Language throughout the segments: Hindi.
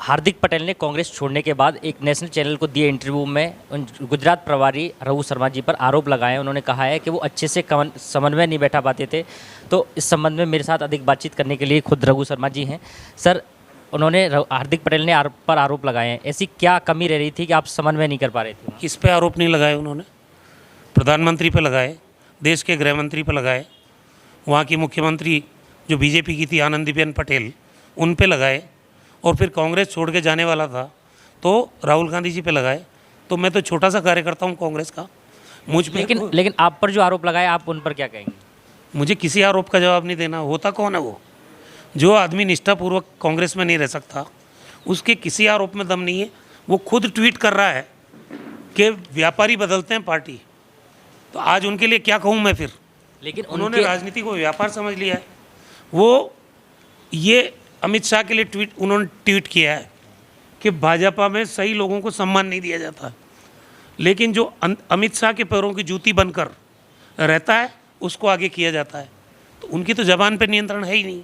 हार्दिक पटेल ने कांग्रेस छोड़ने के बाद एक नेशनल चैनल को दिए इंटरव्यू में गुजरात प्रभारी रघु शर्मा जी पर आरोप लगाए। उन्होंने कहा है कि वो अच्छे से समन्वय नहीं बैठा पाते थे, तो इस संबंध में मेरे साथ अधिक बातचीत करने के लिए खुद रघु शर्मा जी हैं। सर, उन्होंने हार्दिक पटेल ने आरोप लगाए हैं, ऐसी क्या कमी रह रही थी कि आप समन्वय नहीं कर पा रहे थे? किस पे आरोप नहीं लगाए उन्होंने? प्रधानमंत्री पे लगाए, देश के गृह मंत्री पे लगाए, वहाँ की मुख्यमंत्री जो बीजेपी की थी आनंदीबेन पटेल उन पे लगाए, और फिर कांग्रेस छोड़ के जाने वाला था तो राहुल गांधी जी पे लगाए। तो मैं तो छोटा सा कार्यकर्ता हूँ कांग्रेस का, मुझ पे लेकिन आप पर जो आरोप लगाए, आप उन पर क्या कहेंगे? मुझे किसी आरोप का जवाब नहीं देना। होता कौन है वो? जो आदमी निष्ठापूर्वक कांग्रेस में नहीं रह सकता, उसके किसी आरोप में दम नहीं है। वो खुद ट्वीट कर रहा है कि व्यापारी बदलते हैं पार्टी, तो आज उनके लिए क्या कहूँ मैं फिर? लेकिन उन्होंने राजनीति को व्यापार समझ लिया है। वो ये अमित शाह के लिए उन्होंने ट्वीट किया है कि भाजपा में सही लोगों को सम्मान नहीं दिया जाता, लेकिन जो अमित शाह के पैरों की जूती बनकर रहता है उसको आगे किया जाता है। तो उनकी तो जबान पर नियंत्रण है ही नहीं।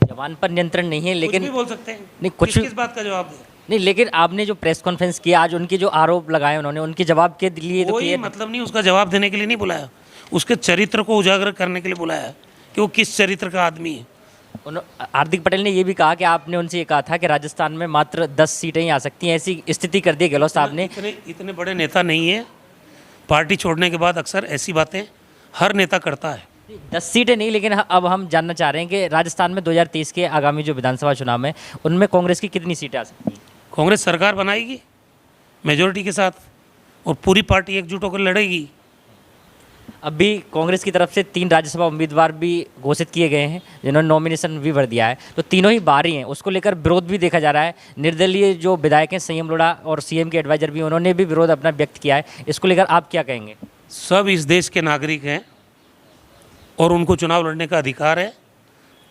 जबान पर नियंत्रण नहीं है, लेकिन कुछ भी बोल सकते हैं। नहीं, कुछ किस बात का जवाब दे? नहीं, लेकिन आपने जो प्रेस कॉन्फ्रेंस किया आज, उनके जो आरोप लगाए उन्होंने, उनके जवाब के लिए तो कोई मतलब नहीं, उसका जवाब देने के लिए नहीं बुलाया, उसके चरित्र को उजागर करने के लिए बुलाया कि वो किस चरित्र का आदमी है। हार्दिक पटेल ने ये भी कहा कि आपने उनसे ये कहा था कि राजस्थान में मात्र 10 सीटें ही आ सकती हैं, ऐसी स्थिति कर दी गहलोत साहब ने। इतने बड़े नेता नहीं है। पार्टी छोड़ने के बाद अक्सर ऐसी बातें हर नेता करता है। 10 सीटें नहीं, लेकिन अब हम जानना चाह रहे हैं कि राजस्थान में 2023 के आगामी जो विधानसभा चुनाव है उनमें कांग्रेस की कितनी सीटें आ सकती हैं? कांग्रेस सरकार बनाएगी मेजोरिटी के साथ, और पूरी पार्टी एकजुट होकर लड़ेगी। अभी कांग्रेस की तरफ से 3 राज्यसभा उम्मीदवार भी घोषित किए गए हैं, जिन्होंने नॉमिनेशन भी भर दिया है, तो तीनों ही बाहरी हैं। उसको लेकर विरोध भी देखा जा रहा है। निर्दलीय जो विधायक हैं संयम लोढ़ा और सीएम के एडवाइजर भी, उन्होंने भी विरोध अपना व्यक्त किया है। इसको लेकर आप क्या कहेंगे? सब इस देश के नागरिक हैं और उनको चुनाव लड़ने का अधिकार है।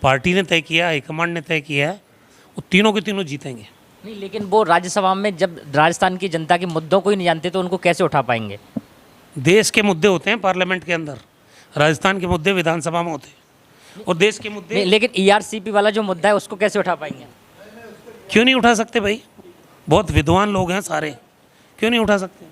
पार्टी ने तय किया, हाईकमांड ने तय किया है, वो तीनों के तीनों जीतेंगे। नहीं, लेकिन वो राज्यसभा में जब राजस्थान की जनता के मुद्दों को ही नहीं जानते तो उनको कैसे उठा पाएंगे? देश के मुद्दे होते हैं पार्लियामेंट के अंदर, राजस्थान के मुद्दे विधानसभा में होते हैं, और देश के मुद्दे। लेकिन ईआरसीपी वाला जो मुद्दा है उसको कैसे उठा पाएंगे? क्यों नहीं उठा सकते भाई? बहुत विद्वान लोग हैं सारे, क्यों नहीं उठा सकते?